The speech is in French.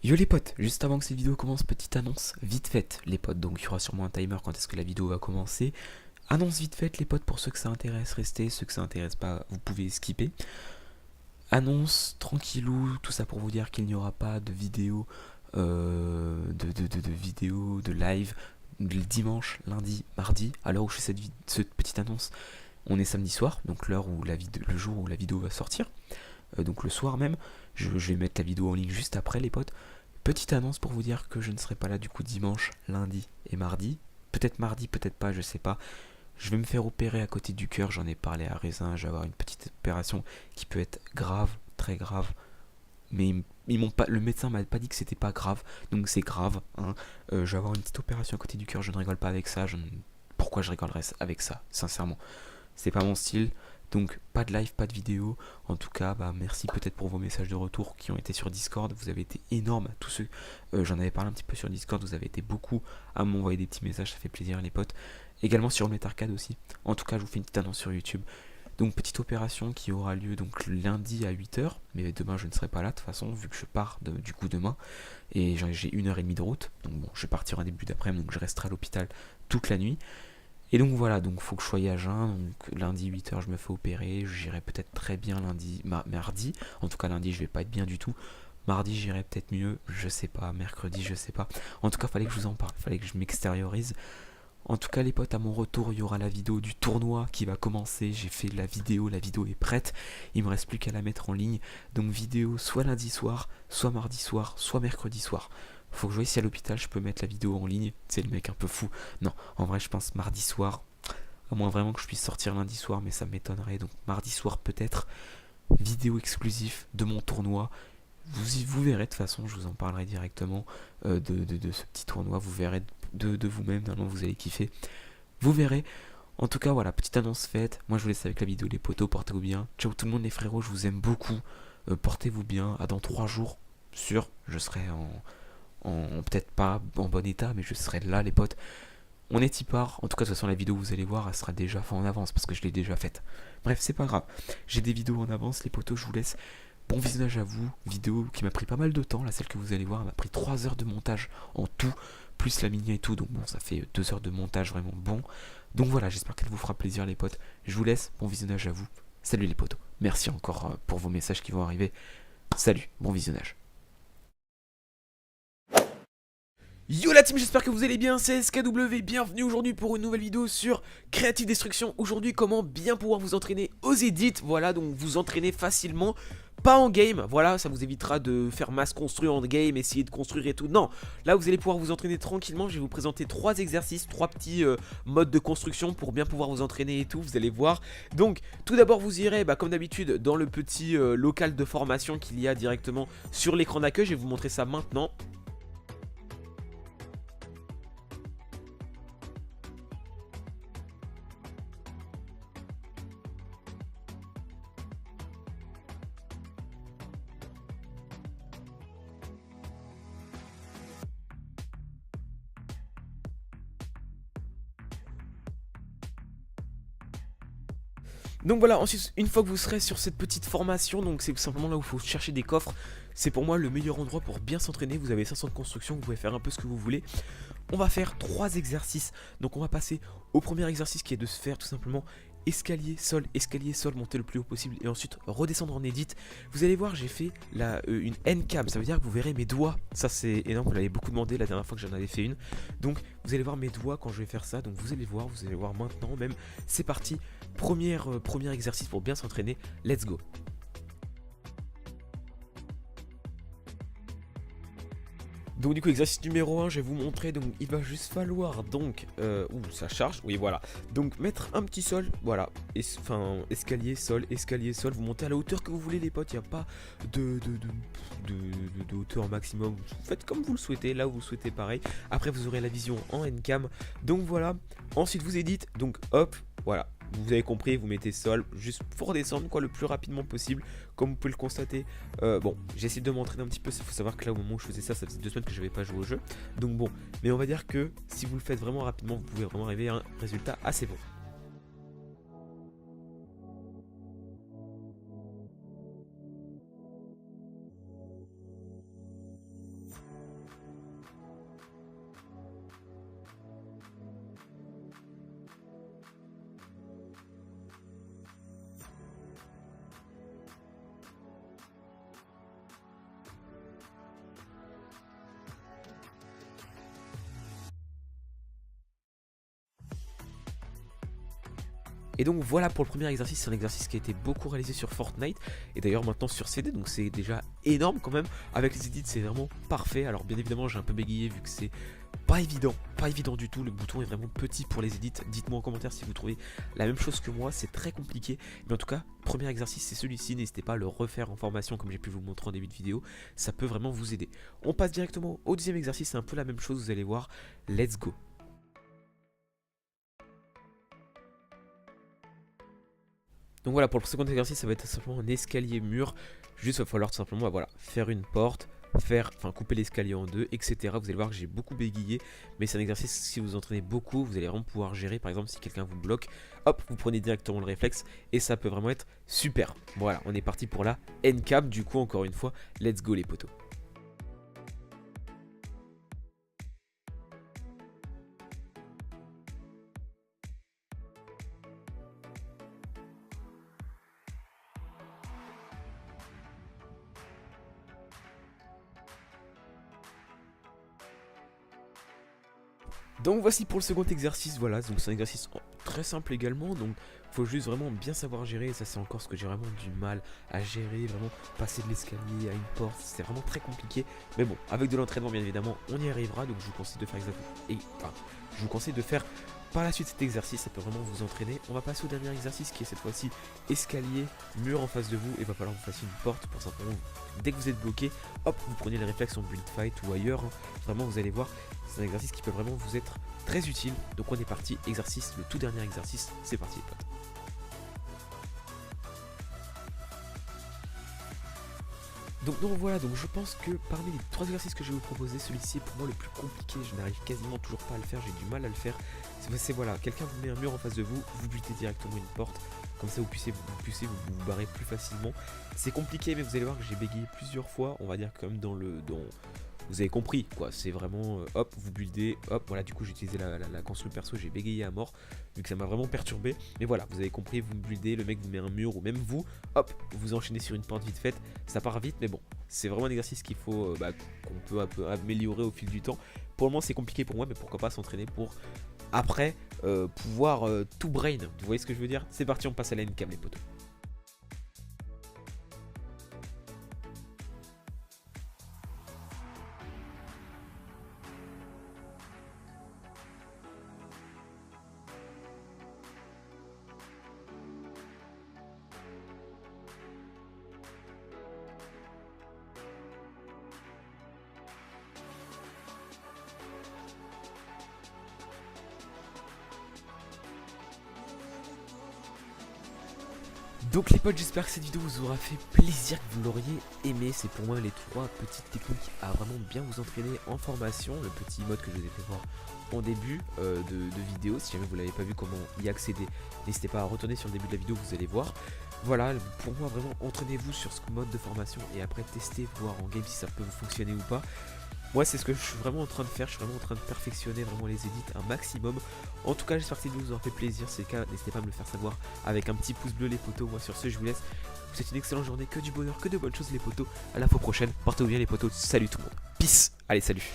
Yo les potes, juste avant que cette vidéo commence, petite annonce vite faite les potes, donc il y aura sûrement un timer quand est-ce que la vidéo va commencer. Annonce vite faite les potes, pour ceux que ça intéresse, restez, ceux que ça intéresse pas, vous pouvez skipper. Annonce tranquillou, tout ça pour vous dire qu'il n'y aura pas de vidéo, de live, le dimanche, lundi, mardi, à l'heure où je fais cette petite annonce. On est samedi soir, donc l'heure où le jour où la vidéo va sortir, donc le soir même. Je vais mettre la vidéo en ligne juste après les potes. Petite annonce pour vous dire que je ne serai pas là du coup dimanche, lundi et mardi. Peut-être mardi, peut-être pas, je sais pas. Je vais me faire opérer à côté du cœur, j'en ai parlé à Raisin, je vais avoir une petite opération qui peut être grave, très grave. Mais ils m'ont pas, le médecin m'a pas dit que c'était pas grave, donc c'est grave. Hein. Je vais avoir une petite opération à côté du cœur, je ne rigole pas avec ça. Pourquoi je rigolerais avec ça, sincèrement? C'est pas mon style. Donc pas de live, pas de vidéo. En tout cas, bah, merci peut-être pour vos messages de retour qui ont été sur Discord. Vous avez été énormes, tous ceux. J'en avais parlé un petit peu sur Discord. Vous avez été beaucoup à m'envoyer des petits messages. Ça fait plaisir les potes. Également sur Metarcade aussi. En tout cas, je vous fais une petite annonce sur YouTube. Donc petite opération qui aura lieu donc lundi à 8h. Mais demain je ne serai pas là de toute façon vu que je pars du coup demain. Et j'ai 1h30 de route. Donc bon, je vais partir en début d'après-midi. Donc je resterai à l'hôpital toute la nuit. Et donc voilà, donc faut que je sois à jeun, donc lundi 8h je me fais opérer, j'irai peut-être très bien mardi, en tout cas lundi je vais pas être bien du tout, mardi j'irai peut-être mieux, je sais pas, mercredi je sais pas, en tout cas fallait que je vous en parle, fallait que je m'extériorise. En tout cas les potes, à mon retour il y aura la vidéo du tournoi qui va commencer, j'ai fait la vidéo est prête, il me reste plus qu'à la mettre en ligne, donc vidéo soit lundi soir, soit mardi soir, soit mercredi soir. Faut que je voie si à l'hôpital je peux mettre la vidéo en ligne, c'est le mec un peu fou. Non, en vrai je pense mardi soir, à moins vraiment que je puisse sortir lundi soir, mais ça m'étonnerait, donc mardi soir peut-être, vidéo exclusive de mon tournoi. Vous verrez de toute façon, je vous en parlerai directement de ce petit tournoi, vous verrez de vous-même, normalement vous allez kiffer. Vous verrez. En tout cas, voilà, petite annonce faite. Moi, je vous laisse avec la vidéo, les potos, portez-vous bien. Ciao tout le monde, les frérots, je vous aime beaucoup. Portez-vous bien. À dans 3 jours, sûr, je serai peut-être pas en bon état, mais je serai là, les potes. On est y part. En tout cas, de toute façon, la vidéo, vous allez voir, elle sera déjà faite en avance parce que je l'ai déjà faite. Bref, c'est pas grave. J'ai des vidéos en avance, les potos, je vous laisse. Bon visionnage à vous. Vidéo qui m'a pris pas mal de temps. Là, celle que vous allez voir, elle m'a pris 3 heures de montage en tout, plus la mini et tout. Donc, bon, ça fait 2 heures de montage vraiment bon. Donc voilà, j'espère qu'elle vous fera plaisir, les potes. Je vous laisse. Bon visionnage à vous. Salut les potos. Merci encore pour vos messages qui vont arriver. Salut, bon visionnage. Yo la team, j'espère que vous allez bien, c'est SKW, bienvenue aujourd'hui pour une nouvelle vidéo sur Creative Destruction. Aujourd'hui, comment bien pouvoir vous entraîner aux edits, voilà, donc vous entraîner facilement, pas en game, voilà, ça vous évitera de faire masse construire en game, essayer de construire et tout. Non, là vous allez pouvoir vous entraîner tranquillement, je vais vous présenter 3 exercices, 3 petits modes de construction pour bien pouvoir vous entraîner et tout, vous allez voir. Donc, tout d'abord vous irez, comme d'habitude, dans le petit local de formation qu'il y a directement sur l'écran d'accueil, je vais vous montrer ça maintenant. Donc voilà, ensuite, une fois que vous serez sur cette petite formation, donc c'est simplement là où il faut chercher des coffres. C'est pour moi le meilleur endroit pour bien s'entraîner. Vous avez 500 de construction, vous pouvez faire un peu ce que vous voulez. On va faire 3 exercices. Donc on va passer au premier exercice qui est de se faire tout simplement escalier, sol, monter le plus haut possible et ensuite redescendre en edit. Vous allez voir, j'ai fait une N-cam, ça veut dire que vous verrez mes doigts. Ça c'est énorme, vous l'avez beaucoup demandé la dernière fois que j'en avais fait une. Donc vous allez voir mes doigts quand je vais faire ça, donc vous allez voir maintenant même. C'est parti, premier exercice pour bien s'entraîner, let's go. Donc du coup exercice numéro 1, je vais vous montrer, donc il va juste falloir donc, ça charge, oui voilà, donc mettre un petit sol, voilà, escalier, sol, vous montez à la hauteur que vous voulez les potes, il n'y a pas de hauteur maximum, vous faites comme vous le souhaitez, là où vous le souhaitez pareil, après vous aurez la vision en N-cam, donc voilà, ensuite vous éditez, donc hop, voilà. Vous avez compris, vous mettez sol, juste pour redescendre quoi le plus rapidement possible. Comme vous pouvez le constater, bon, j'ai essayé de m'entraîner un petit peu. Il faut savoir que là, au moment où je faisais ça, ça faisait 2 semaines que je n'avais pas joué au jeu. Donc bon, mais on va dire que si vous le faites vraiment rapidement, vous pouvez vraiment arriver à un résultat assez bon. Et donc voilà pour le premier exercice, c'est un exercice qui a été beaucoup réalisé sur Fortnite et d'ailleurs maintenant sur CD, donc c'est déjà énorme quand même. Avec les edits c'est vraiment parfait. Alors bien évidemment j'ai un peu bégayé vu que c'est pas évident du tout, le bouton est vraiment petit pour les edits. Dites-moi en commentaire si vous trouvez la même chose que moi, c'est très compliqué. Mais en tout cas, premier exercice c'est celui-ci, n'hésitez pas à le refaire en formation comme j'ai pu vous le montrer en début de vidéo, ça peut vraiment vous aider. On passe directement au deuxième exercice, c'est un peu la même chose, vous allez voir, let's go. Donc voilà, pour le second exercice, ça va être simplement un escalier mur. Juste, il va falloir tout simplement voilà, faire une porte, couper l'escalier en deux, etc. Vous allez voir que j'ai beaucoup bégayé, mais c'est un exercice, si vous entraînez beaucoup, vous allez vraiment pouvoir gérer. Par exemple, si quelqu'un vous bloque, hop, vous prenez directement le réflexe, et ça peut vraiment être super. Voilà, on est parti pour la N-cap, du coup, encore une fois, let's go les potos. Donc voici pour le second exercice, voilà, donc c'est un exercice très simple également, donc faut juste vraiment bien savoir gérer, et ça c'est encore ce que j'ai vraiment du mal à gérer, vraiment passer de l'escalier à une porte, c'est vraiment très compliqué, mais bon, avec de l'entraînement bien évidemment, on y arrivera, donc je vous conseille de faire je vous conseille de faire par la suite cet exercice, ça peut vraiment vous entraîner. On va passer au dernier exercice qui est cette fois-ci escalier, mur en face de vous, et il va falloir que vous fassiez une porte pour simplement, dès que vous êtes bloqué, hop, vous prenez les réflexes en build fight ou ailleurs, hein. Vraiment vous allez voir, c'est un exercice qui peut vraiment vous être très utile. Donc on est parti, exercice, le tout dernier exercice, c'est parti les potes. Donc voilà, donc je pense que parmi les 3 exercices que je vais vous proposer, celui-ci est pour moi le plus compliqué, je n'arrive quasiment toujours pas à le faire, j'ai du mal à le faire. C'est voilà, quelqu'un vous met un mur en face de vous, vous butez directement une porte, comme ça vous puissiez vous barrer plus facilement. C'est compliqué mais vous allez voir que j'ai bégayé plusieurs fois, on va dire comme vous avez compris quoi, c'est vraiment hop, vous buildez, hop, voilà, du coup j'ai utilisé la construction perso, j'ai bégayé à mort, vu que ça m'a vraiment perturbé, mais voilà, vous avez compris, vous buildez, le mec vous met un mur, ou même vous, hop, vous enchaînez sur une porte vite faite, ça part vite, mais bon, c'est vraiment un exercice qu'il faut, qu'on peut un peu améliorer au fil du temps. Pour le moment c'est compliqué pour moi, mais pourquoi pas s'entraîner pour après pouvoir tout brain, vous voyez ce que je veux dire? C'est parti, on passe à la N-cam les potos. Donc les potes, j'espère que cette vidéo vous aura fait plaisir, que vous l'auriez aimé. C'est pour moi les 3 petites techniques à vraiment bien vous entraîner en formation. Le petit mode que je vous ai fait voir en début de vidéo. Si jamais vous ne l'avez pas vu comment y accéder, n'hésitez pas à retourner sur le début de la vidéo, vous allez voir. Voilà, pour moi vraiment entraînez-vous sur ce mode de formation et après testez, voir en game si ça peut fonctionner ou pas. Moi c'est ce que je suis vraiment en train de faire, je suis vraiment en train de perfectionner vraiment les edits un maximum. En tout cas j'espère que cette vidéo vous aura fait plaisir, si c'est le cas n'hésitez pas à me le faire savoir avec un petit pouce bleu les potos. Moi sur ce je vous laisse, vous souhaite une excellente journée, que du bonheur, que de bonnes choses les potos. À la fois prochaine, portez-vous bien les potos, salut tout le monde, peace, allez salut.